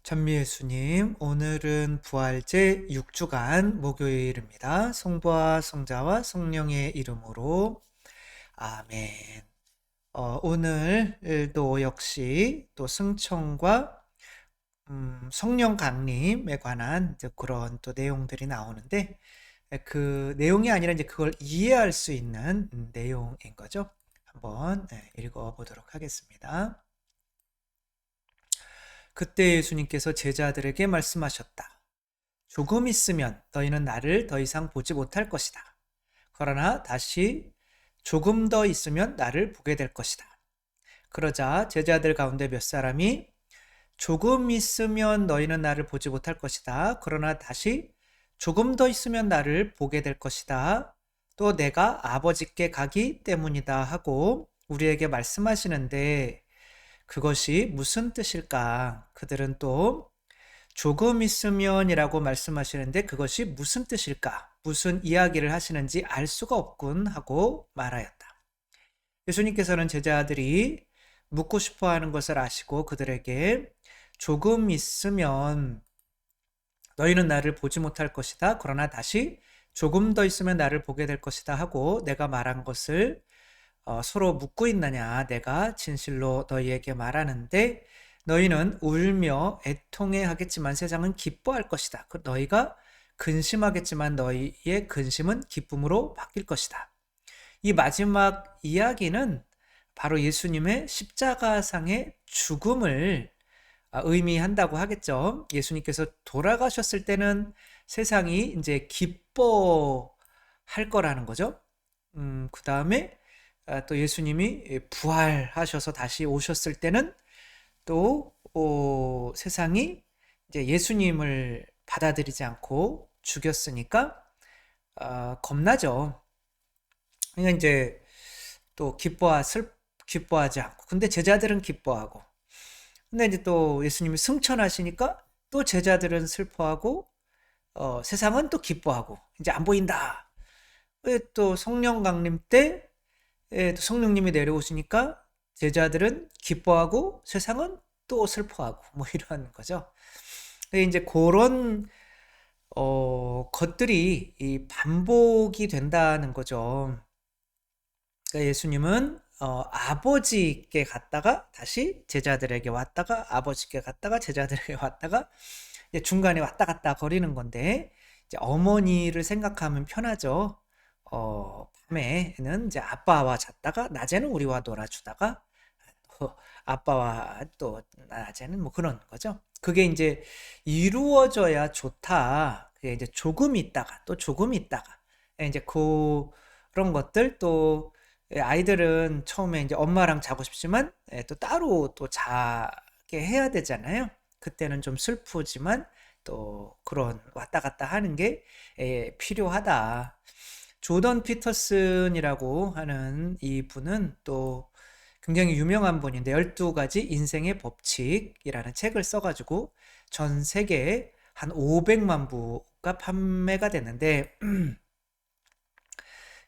전미예수님, 오늘은 부활제 6주간 목요일입니다. 성부와 성자와 성령의 이름으로 아멘. 오늘도 역시 또 승천과 성령 강림에 관한 이제 그런 또 내용들이 나오는데 그 내용이 아니라 이제 그걸 이해할 수 있는 내용인 거죠. 한번 읽어보도록 하겠습니다. 그때 예수님께서 제자들에게 말씀하셨다. 조금 있으면 너희는 나를 더 이상 보지 못할 것이다. 그러나 다시 조금 더 있으면 나를 보게 될 것이다. 그러자 제자들 가운데 몇 사람이 조금 있으면 너희는 나를 보지 못할 것이다. 그러나 다시 조금 더 있으면 나를 보게 될 것이다. 또 내가 아버지께 가기 때문이다 하고 우리에게 말씀하시는데 그것이 무슨 뜻일까? 그들은 또 조금 있으면이라고 말씀하시는데 그것이 무슨 뜻일까? 무슨 이야기를 하시는지 알 수가 없군 하고 말하였다. 예수님께서는 제자들이 묻고 싶어 하는 것을 아시고 그들에게 조금 있으면 너희는 나를 보지 못할 것이다. 그러나 다시 조금 더 있으면 나를 보게 될 것이다 하고 내가 말한 것을 서로 묻고 있느냐? 내가 진실로 너희에게 말하는데 너희는 울며 애통해 하겠지만 세상은 기뻐할 것이다. 너희가 근심하겠지만 너희의 근심은 기쁨으로 바뀔 것이다. 이 마지막 이야기는 바로 예수님의 십자가상의 죽음을 의미한다고 하겠죠. 예수님께서 돌아가셨을 때는 세상이 이제 기뻐할 거라는 거죠. 그 다음에 또 예수님이 부활하셔서 다시 오셨을 때는 또 세상이 이제 예수님을 받아들이지 않고 죽였으니까 겁나죠. 그러니까 이제 또 기뻐하지 않고, 근데 제자들은 기뻐하고, 근데 이제 또 예수님이 승천하시니까 또 제자들은 슬퍼하고, 세상은 또 기뻐하고, 이제 안 보인다. 또 성령 강림 때 또 성령님이 내려오시니까 제자들은 기뻐하고 세상은 또 슬퍼하고 뭐 이런 거죠. 이제 그런 것들이 이 반복이 된다는 거죠. 그러니까 예수님은 아버지께 갔다가 다시 제자들에게 왔다가 아버지께 갔다가 제자들에게 왔다가 이제 중간에 왔다 갔다 거리는 건데 이제 어머니를 생각하면 편하죠. 밤에는 이제 아빠와 잤다가 낮에는 우리와 놀아주다가 또 아빠와 또 낮에는 뭐 그런 거죠. 그게 이제 이루어져야 좋다. 그게 이제 조금 있다가 또 조금 있다가 이제 그런 것들 또 아이들은 처음에 이제 엄마랑 자고 싶지만 또 따로 또 자게 해야 되잖아요. 그때는 좀 슬프지만 또 그런 왔다 갔다 하는 게 필요하다. 조던 피터슨이라고 하는 이 분은 또 굉장히 유명한 분인데 12가지 인생의 법칙이라는 책을 써가지고 전 세계에 한 500만 부가 판매가 됐는데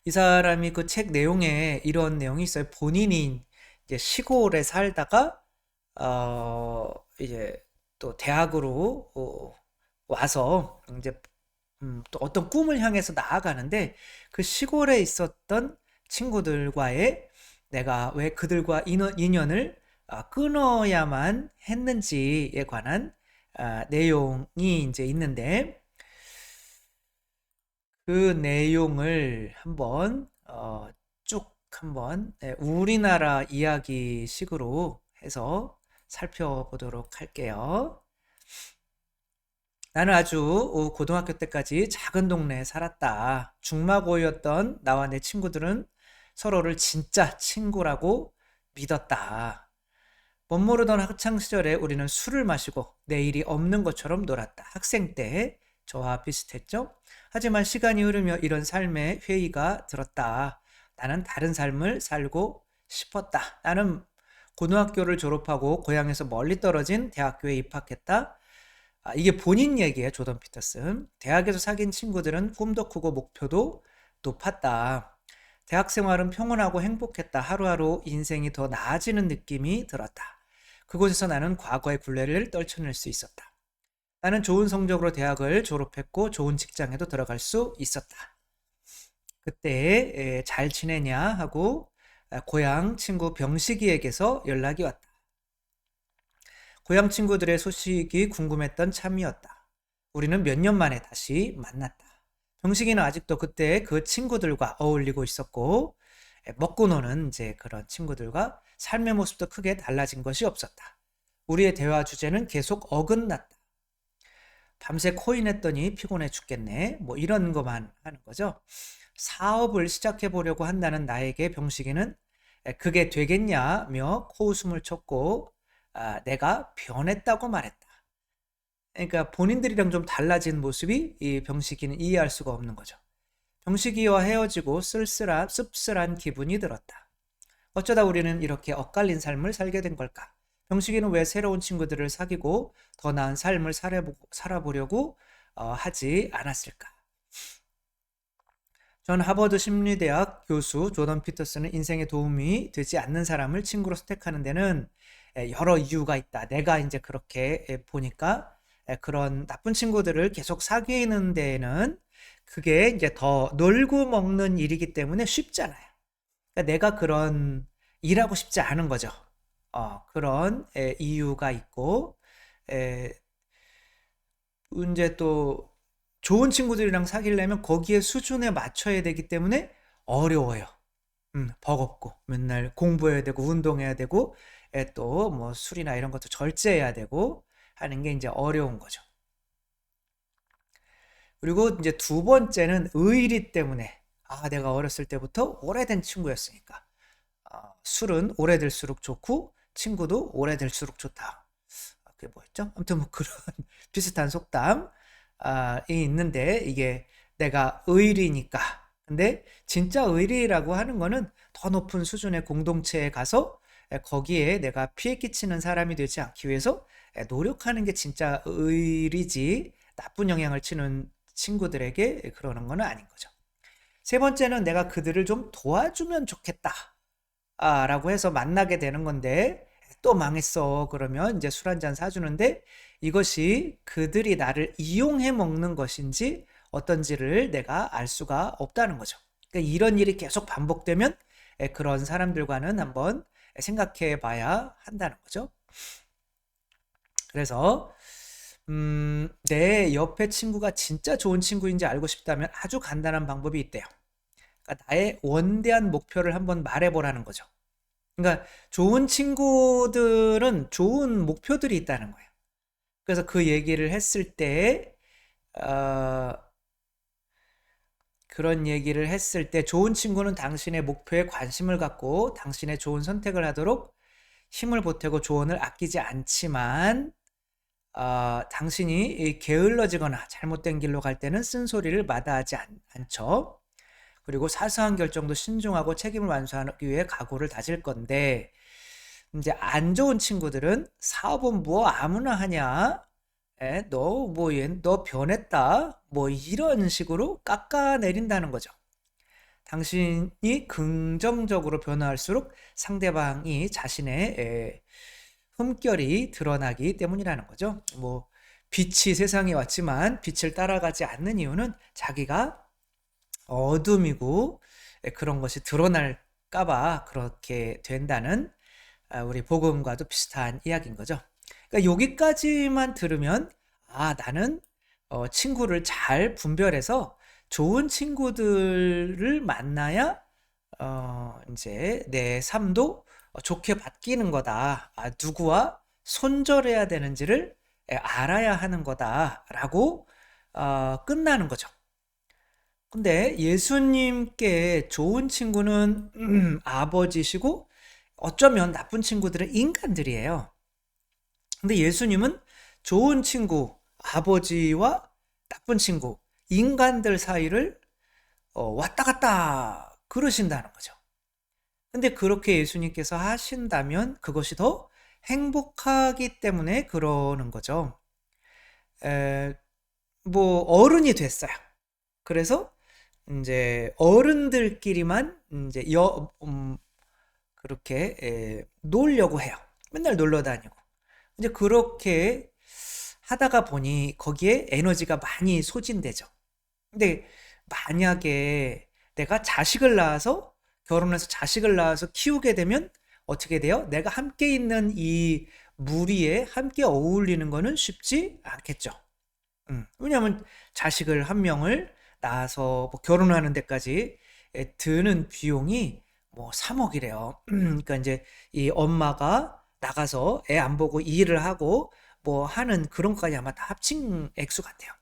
이 사람이 그 책 내용에 이런 내용이 있어요. 본인이 이제 시골에 살다가 이제 또 대학으로 와서 이제 또 어떤 꿈을 향해서 나아가는데 그 시골에 있었던 친구들과의 내가 왜 그들과 인연을 끊어야만 했는지에 관한 내용이 이제 있는데 그 내용을 한번 쭉 한번 우리나라 이야기식으로 해서 살펴보도록 할게요. 나는 아주 고등학교 때까지 작은 동네에 살았다. 중마고였던 나와 내 친구들은 서로를 진짜 친구라고 믿었다. 못 모르던 학창 시절에 우리는 술을 마시고 내일이 없는 것처럼 놀았다. 학생 때 저와 비슷했죠? 하지만 시간이 흐르며 이런 삶의 회의가 들었다. 나는 다른 삶을 살고 싶었다. 나는 고등학교를 졸업하고 고향에서 멀리 떨어진 대학교에 입학했다. 이게 본인 얘기예요, 조던 피터슨. 대학에서 사귄 친구들은 꿈도 크고 목표도 높았다. 대학 생활은 평온하고 행복했다. 하루하루 인생이 더 나아지는 느낌이 들었다. 그곳에서 나는 과거의 굴레를 떨쳐낼 수 있었다. 나는 좋은 성적으로 대학을 졸업했고 좋은 직장에도 들어갈 수 있었다. 그때 잘 지내냐 하고 고향 친구 병식이에게서 연락이 왔다. 고향 친구들의 소식이 궁금했던 참이었다. 우리는 몇 년 만에 다시 만났다. 병식이는 아직도 그때 그 친구들과 어울리고 있었고 먹고 노는 이제 그런 친구들과 삶의 모습도 크게 달라진 것이 없었다. 우리의 대화 주제는 계속 어긋났다. 밤새 코인했더니 피곤해 죽겠네. 뭐 이런 것만 하는 거죠. 사업을 시작해 보려고 한다는 나에게 병식이는 그게 되겠냐며 코웃음을 쳤고 내가 변했다고 말했다. 그러니까 본인들이랑 좀 달라진 모습이 이 병식이는 이해할 수가 없는 거죠. 병식이와 헤어지고 씁쓸한 기분이 들었다. 어쩌다 우리는 이렇게 엇갈린 삶을 살게 된 걸까? 병식이는 왜 새로운 친구들을 사귀고 더 나은 삶을 살아보려고 하지 않았을까? 전 하버드 심리대학 교수 조던 피터슨은 인생에 도움이 되지 않는 사람을 친구로 선택하는 데는 여러 이유가 있다. 내가 이제 그렇게 보니까 그런 나쁜 친구들을 계속 사귀는 데에는 그게 이제 더 놀고 먹는 일이기 때문에 쉽잖아요. 그러니까 내가 그런 일하고 싶지 않은 거죠. 그런 이유가 있고 이제 또 좋은 친구들이랑 사귀려면 거기에 수준에 맞춰야 되기 때문에 어려워요. 버겁고 맨날 공부해야 되고 운동해야 되고 또 뭐 술이나 이런 것도 절제해야 되고 하는 게 이제 어려운 거죠. 그리고 이제 두 번째는 의리 때문에 내가 어렸을 때부터 오래된 친구였으니까 술은 오래될수록 좋고 친구도 오래될수록 좋다. 그게 뭐였죠? 아무튼 뭐 그런 비슷한 속담이 있는데 이게 내가 의리니까. 근데 진짜 의리라고 하는 거는 더 높은 수준의 공동체에 가서 거기에 내가 피해 끼치는 사람이 되지 않기 위해서 노력하는 게 진짜 의리지 나쁜 영향을 치는 친구들에게 그러는 건 아닌 거죠. 세 번째는 내가 그들을 좀 도와주면 좋겠다. 라고 해서 만나게 되는 건데 또 망했어. 그러면 이제 술 한잔 사주는데 이것이 그들이 나를 이용해 먹는 것인지 어떤지를 내가 알 수가 없다는 거죠. 그러니까 이런 일이 계속 반복되면 그런 사람들과는 한번 생각해 봐야 한다는 거죠. 그래서 내 옆에 친구가 진짜 좋은 친구인지 알고 싶다면 아주 간단한 방법이 있대요. 그러니까 나의 원대한 목표를 한번 말해보라는 거죠. 그러니까 좋은 친구들은 좋은 목표들이 있다는 거예요. 그래서 그 얘기를 했을 때 그런 얘기를 했을 때 좋은 친구는 당신의 목표에 관심을 갖고 당신의 좋은 선택을 하도록 힘을 보태고 조언을 아끼지 않지만 당신이 게을러지거나 잘못된 길로 갈 때는 쓴소리를 마다하지 않죠. 그리고 사소한 결정도 신중하고 책임을 완수하기 위해 각오를 다질 건데 이제 안 좋은 친구들은 사업은 뭐 아무나 하냐? 너 변했다. 뭐 이런 식으로 깎아내린다는 거죠. 당신이 긍정적으로 변화할수록 상대방이 자신의 흠결이 드러나기 때문이라는 거죠. 뭐 빛이 세상에 왔지만 빛을 따라가지 않는 이유는 자기가 어둠이고 그런 것이 드러날까봐 그렇게 된다는 우리 복음과도 비슷한 이야기인 거죠. 그러니까 여기까지만 들으면 나는 친구를 잘 분별해서 좋은 친구들을 만나야 이제 내 삶도 좋게 바뀌는 거다. 누구와 손절해야 되는지를 알아야 하는 거다라고 끝나는 거죠. 근데 예수님께 좋은 친구는 아버지시고 어쩌면 나쁜 친구들은 인간들이에요. 근데 예수님은 좋은 친구, 아버지와 나쁜 친구, 인간들 사이를 왔다 갔다 그러신다는 거죠. 근데 그렇게 예수님께서 하신다면 그것이 더 행복하기 때문에 그러는 거죠. 뭐 어른이 됐어요. 그래서 이제 어른들끼리만 이제 그렇게 놀려고 해요. 맨날 놀러 다니고 이제 그렇게 하다가 보니 거기에 에너지가 많이 소진되죠. 근데 만약에 내가 자식을 낳아서 결혼해서 자식을 낳아서 키우게 되면 어떻게 돼요? 내가 함께 있는 이 무리에 함께 어울리는 거는 쉽지 않겠죠. 왜냐하면 자식을 한 명을 낳아서 뭐 결혼하는 데까지 드는 비용이 뭐 3억이래요. 그러니까 이제 이 엄마가 나가서 애 안 보고 일을 하고 뭐 하는 그런 것까지 아마 다 합친 액수 같아요.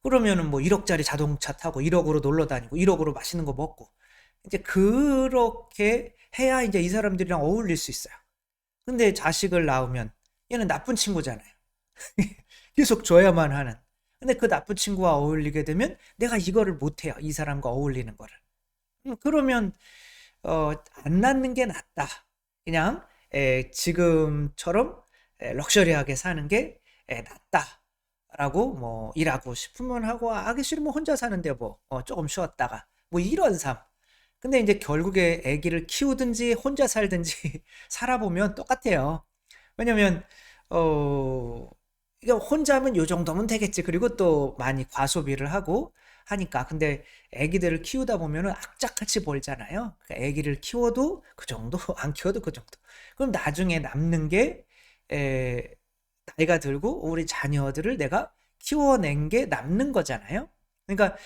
그러면은 뭐 1억짜리 자동차 타고 1억으로 놀러 다니고 1억으로 맛있는 거 먹고 이제 그렇게 해야 이제 이 사람들이랑 어울릴 수 있어요. 근데 자식을 낳으면 얘는 나쁜 친구잖아요. 계속 줘야만 하는. 근데 그 나쁜 친구와 어울리게 되면 내가 이거를 못해요. 이 사람과 어울리는 거를. 그러면 안 낳는 게 낫다. 그냥 지금처럼 럭셔리하게 사는 게 낫다라고 뭐 일하고 싶으면 하고 하기 싫으면 혼자 사는데 뭐 조금 쉬었다가 뭐 이런 삶. 근데 이제 결국에 아기를 키우든지 혼자 살든지 살아보면 똑같아요. 왜냐면 이게 혼자 하면 요 정도면 되겠지. 그리고 또 많이 과소비를 하고 하니까. 근데 아기들을 키우다 보면은 악착같이 벌잖아요. 그러니까 아기를 키워도 그 정도, 안 키워도 그 정도. 그럼 나중에 남는 게 에, 나이가 들고 우리 자녀들을 내가 키워낸 게 남는 거잖아요. 그러니까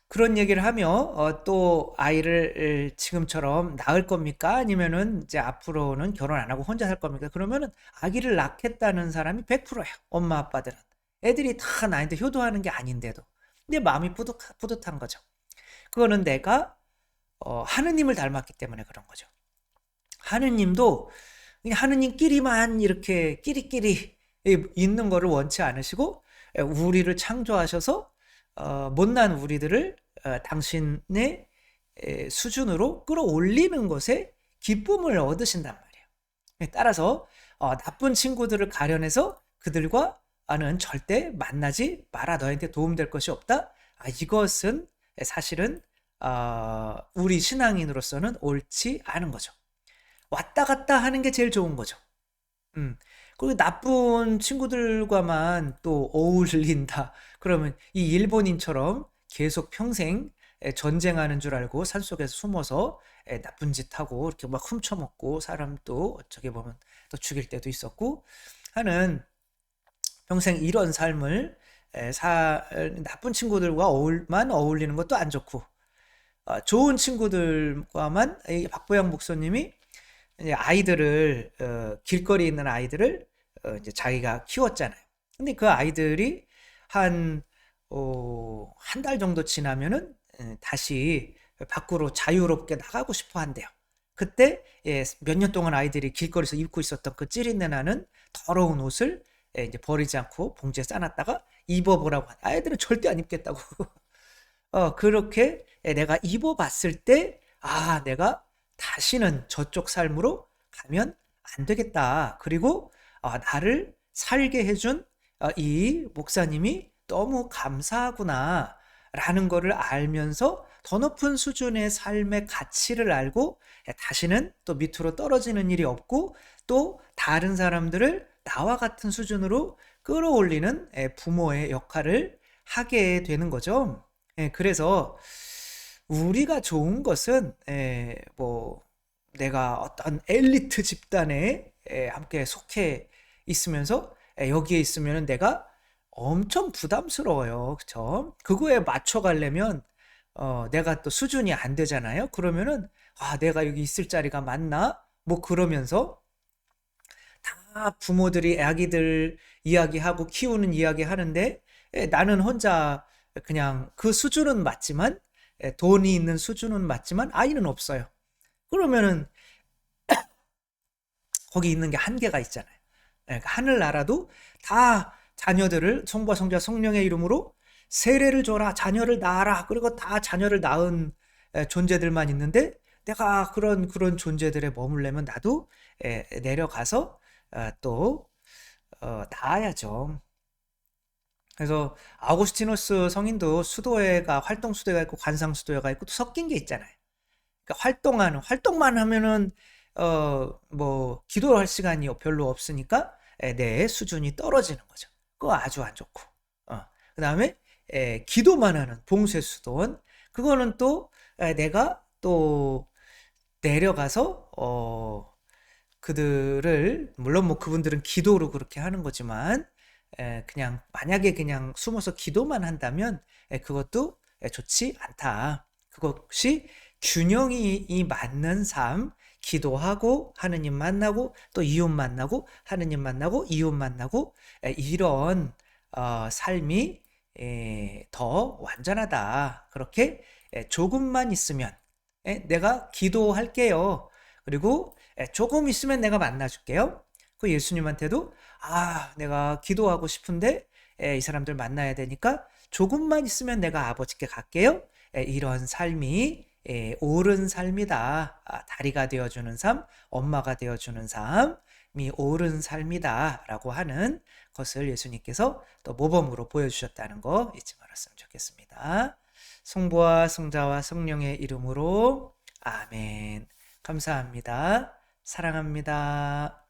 그런 얘기를 하며 또 아이를 지금처럼 낳을 겁니까? 아니면은 이제 앞으로는 결혼 안 하고 혼자 살 겁니까? 그러면은 아기를 낳겠다는 사람이 100%예요. 엄마 아빠들은. 애들이 다 나한테 효도하는 게 아닌데도. 근데 마음이 뿌듯한 거죠. 그거는 내가 하느님을 닮았기 때문에 그런 거죠. 하느님도 그냥 하느님끼리만 이렇게 끼리끼리 있는 거를 원치 않으시고 우리를 창조하셔서 못난 우리들을 당신의 수준으로 끌어올리는 것에 기쁨을 얻으신단 말이에요. 따라서 나쁜 친구들을 가려내서 그들과는 절대 만나지 마라. 너한테 도움될 것이 없다. 이것은 사실은 우리 신앙인으로서는 옳지 않은 거죠. 왔다 갔다 하는 게 제일 좋은 거죠. 음. 그리고 나쁜 친구들과만 또 어울린다. 그러면 이 일본인처럼 계속 평생 전쟁하는 줄 알고 산속에서 숨어서 나쁜 짓 하고 이렇게 막 훔쳐먹고 사람 또 어떻게 보면 또 죽일 때도 있었고 하는 평생 이런 삶을 나쁜 친구들과만 어울리는 것도 안 좋고 좋은 친구들과만 박보영 목사님이 이제 아이들을 길거리에 있는 아이들을 이제 자기가 키웠잖아요. 근데 그 아이들이 한 한 달 정도 지나면은 다시 밖으로 자유롭게 나가고 싶어 한대요. 그때 몇 년 동안 아이들이 길거리에서 입고 있었던 그 찌린내 나는 더러운 옷을 이제 버리지 않고 봉지에 싸놨다가 입어보라고 아이들은 절대 안 입겠다고. 그렇게 내가 입어봤을 때, 내가 다시는 저쪽 삶으로 가면 안 되겠다. 그리고 나를 살게 해준 이 목사님이 너무 감사하구나. 라는 거를 알면서 더 높은 수준의 삶의 가치를 알고 다시는 또 밑으로 떨어지는 일이 없고 또 다른 사람들을 나와 같은 수준으로 끌어올리는 부모의 역할을 하게 되는 거죠. 그래서 우리가 좋은 것은 뭐 내가 어떤 엘리트 집단에 함께 속해 있으면서 여기에 있으면 내가 엄청 부담스러워요. 그쵸? 그거에 맞춰가려면 내가 또 수준이 안 되잖아요. 그러면은 내가 여기 있을 자리가 맞나? 뭐 그러면서 다 부모들이 아기들 이야기하고 키우는 이야기 하는데 나는 혼자 그냥 그 수준은 맞지만 돈이 있는 수준은 맞지만 아이는 없어요. 그러면은 거기 있는 게 한계가 있잖아요. 하늘나라도 다 자녀들을 성부와 성자와 성령의 이름으로 세례를 줘라, 자녀를 낳아라. 그리고 다 자녀를 낳은 존재들만 있는데 내가 그런 존재들에 머물려면 나도 내려가서 또 낳아야죠. 그래서 아우구스티누스 성인도 수도회가 활동 수도회가 있고 관상 수도회가 있고 또 섞인 게 있잖아요. 그러니까 활동만 하면은 뭐 기도할 시간이 별로 없으니까 내 수준이 떨어지는 거죠. 그거 아주 안 좋고. 그다음에 기도만 하는 봉쇄수도원, 그거는 또 내가 또 내려가서 그들을, 물론 뭐 그분들은 기도로 그렇게 하는 거지만 그냥 만약에 그냥 숨어서 기도만 한다면 그것도 좋지 않다. 그것이 균형이 맞는 삶, 기도하고 하느님 만나고 또 이웃 만나고 하느님 만나고 이웃 만나고 이런 삶이 더 완전하다. 그렇게 조금만 있으면 내가 기도할게요. 그리고 조금 있으면 내가 만나줄게요. 그 예수님한테도 내가 기도하고 싶은데 이 사람들 만나야 되니까 조금만 있으면 내가 아버지께 갈게요. 이런 삶이 옳은 삶이다. 다리가 되어주는 삶, 엄마가 되어주는 삶이 옳은 삶이다 라고 하는 것을 예수님께서 또 모범으로 보여주셨다는 거 잊지 말았으면 좋겠습니다. 성부와 성자와 성령의 이름으로 아멘. 감사합니다. 사랑합니다.